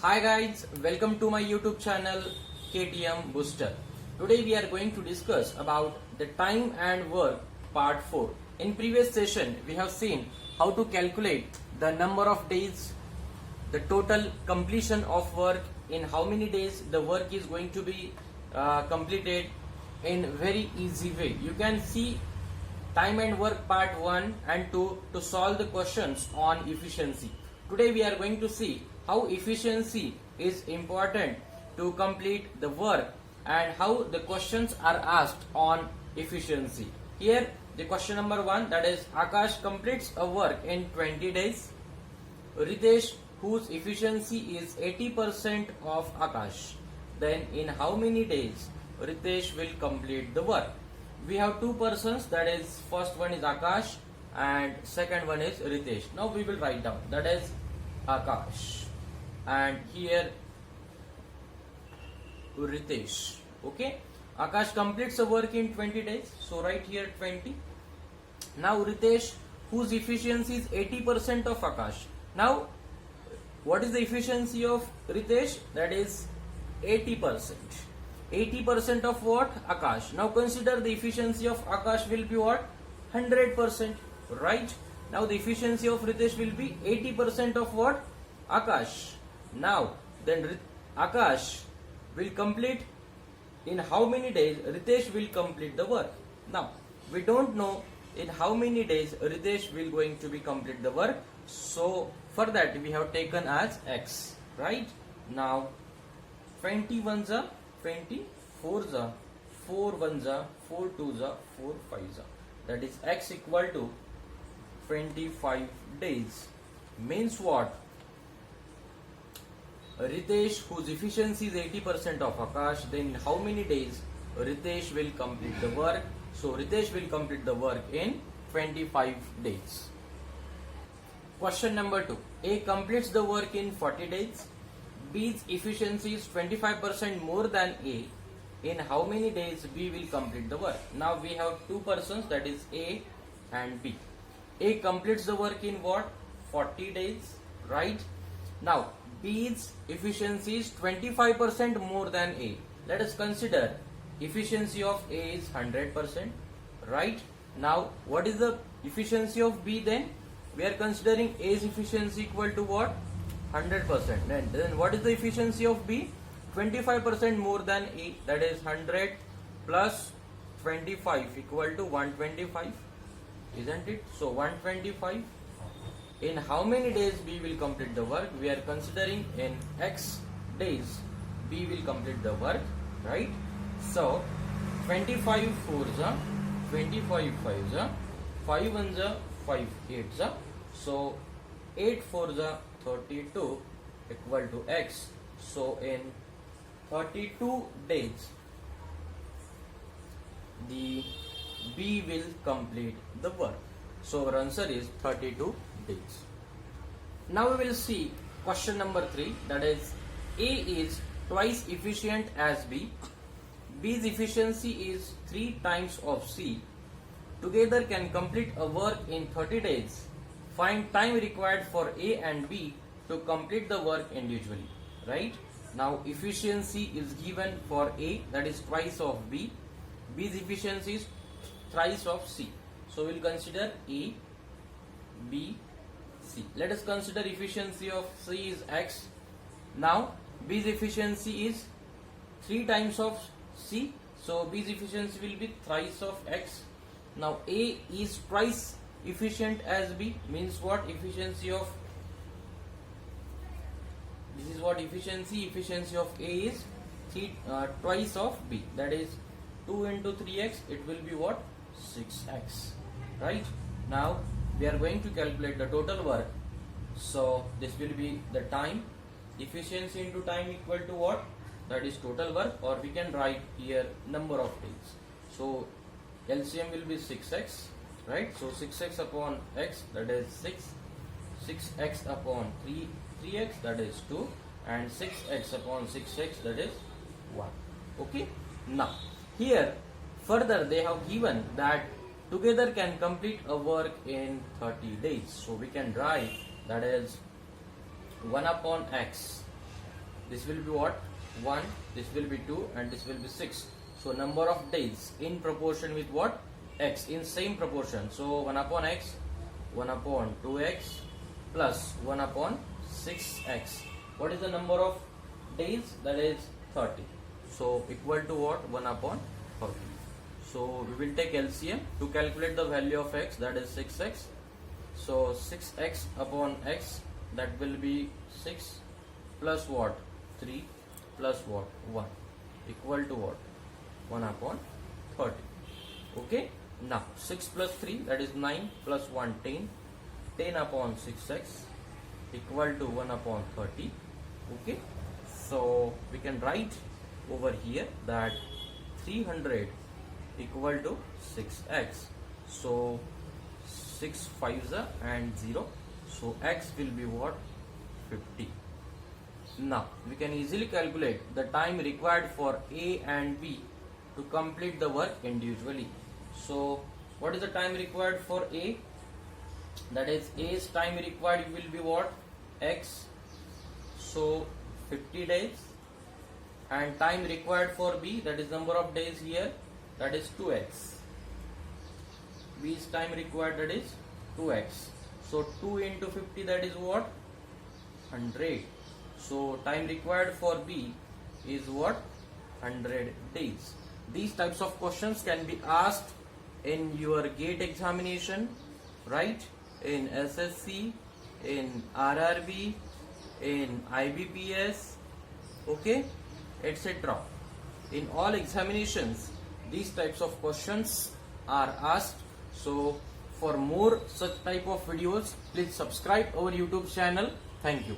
Hi guys, welcome to my YouTube channel KTM Booster. Today we are going to discuss about the time and work part 4. In previous session we have seen how to calculate the number of days, the total completion of work, in how many days the work is going to be completed in very easy way. You can see time and work part 1 and 2 to solve the questions on efficiency. Today we are going to see how efficiency is important to complete the work and how the questions are asked on efficiency. Here the question number 1, that is Akash completes a work in 20 days. Ritesh, whose efficiency is 80% of Akash, then in how many days Ritesh will complete the work? We have two persons, that is first one is Akash and second one is Ritesh. Now we will write down, that is Akash and here Ritesh. Okay, Akash completes the work in 20 days, so write here 20. Now Ritesh, whose efficiency is 80% of Akash. Now what is the efficiency of Ritesh? That is 80%. 80% of what? Akash. Now consider the efficiency of Akash will be what? 100%, right? Now the efficiency of Ritesh will be 80% of what? Akash. Now then Akash will complete in how many days Ritesh will complete the work. Now we don't know in how many days Ritesh will going to be complete the work, so for that we have taken as x, right? Now 20 ones are 20, 4s are 4 ones are 4 2s are 4 5s are, that is x equal to 25 days. Means what? Ritesh, whose efficiency is 80% of Akash, then how many days Ritesh will complete the work? So Ritesh will complete the work in 25 days. Question number 2. A completes the work in 40 days. B's efficiency is 25% more than A. In how many days B will complete the work? Now we have two persons, that is A and B. A completes the work in what? 40 days, right? Now B's efficiency is 25% more than A. Let us consider efficiency of A is 100%, right? Now what is the efficiency of B then? We are considering A's efficiency equal to what? 100%. Then what is the efficiency of B? 25% more than A, that is 100 plus 25 equal to 125, isn't it? So 125. In how many days B will complete the work? We are considering in x days B will complete the work, right? So 25 4s are 25 5s are 5 1s are 5 8s are, so 8 4s are 32 equal to x. So in 32 days the B will complete the work. So our answer is 32 days. Now we will see question number 3, that is A is twice efficient as B. B's efficiency is 3 times of C. Together can complete a work in 30 days. Find time required for A and B to complete the work individually, right? Now efficiency is given for A, that is twice of B. B's efficiency is thrice of C. So we'll consider A, B, C. Let us consider efficiency of C is x. Now B's efficiency is 3 times of C, so B's efficiency will be thrice of x. Now A is twice efficient as B, means what? Efficiency of, this is what efficiency of A is twice of B, that is 2 into 3x, it will be what? 6x, right? Now we are going to calculate the total work, so this will be the time. Efficiency into time equal to what? That is total work, or we can write here number of days. So LCM will be 6x, right? So 6x upon x, that is 6, 6x upon 3x, that is 2, and 6x upon 6x, that is 1. Okay, now here further they have given that together can complete a work in 30 days. So we can write, that is 1 upon x this will be what? 1, this will be 2, and this will be 6. So number of days in proportion with what? X, in same proportion. So 1 upon x, 1 upon 2x plus 1 upon 6x. What is the number of days? That is 30. So equal to what? 1 upon 30. So we will take LCM to calculate the value of x, that is 6x. So 6x upon x, that will be 6 plus what? 3 plus what? 1 equal to what? 1 upon 30. Okay. Now 6 plus 3, that is 9 plus 1, 10. 10 upon 6x equal to 1 upon 30. Okay. So we can write over here that 300 equal to 6x. So 6 5s and 0. So x will be what? 50. Now we can easily calculate the time required for A and B to complete the work individually. So what is the time required for A? That is, A's time required will be what? X. So 50 days. And time required for B, that is number of days here, that is 2x. B's time required, that is 2x. So 2 into 50, that is what? 100. So time required for B is what? 100 days. These types of questions can be asked in your GATE examination, right? In SSC, in RRB, in IBPS, okay, etc. In all examinations, these types of questions are asked. So for more such type of videos, please subscribe our YouTube channel. Thank you.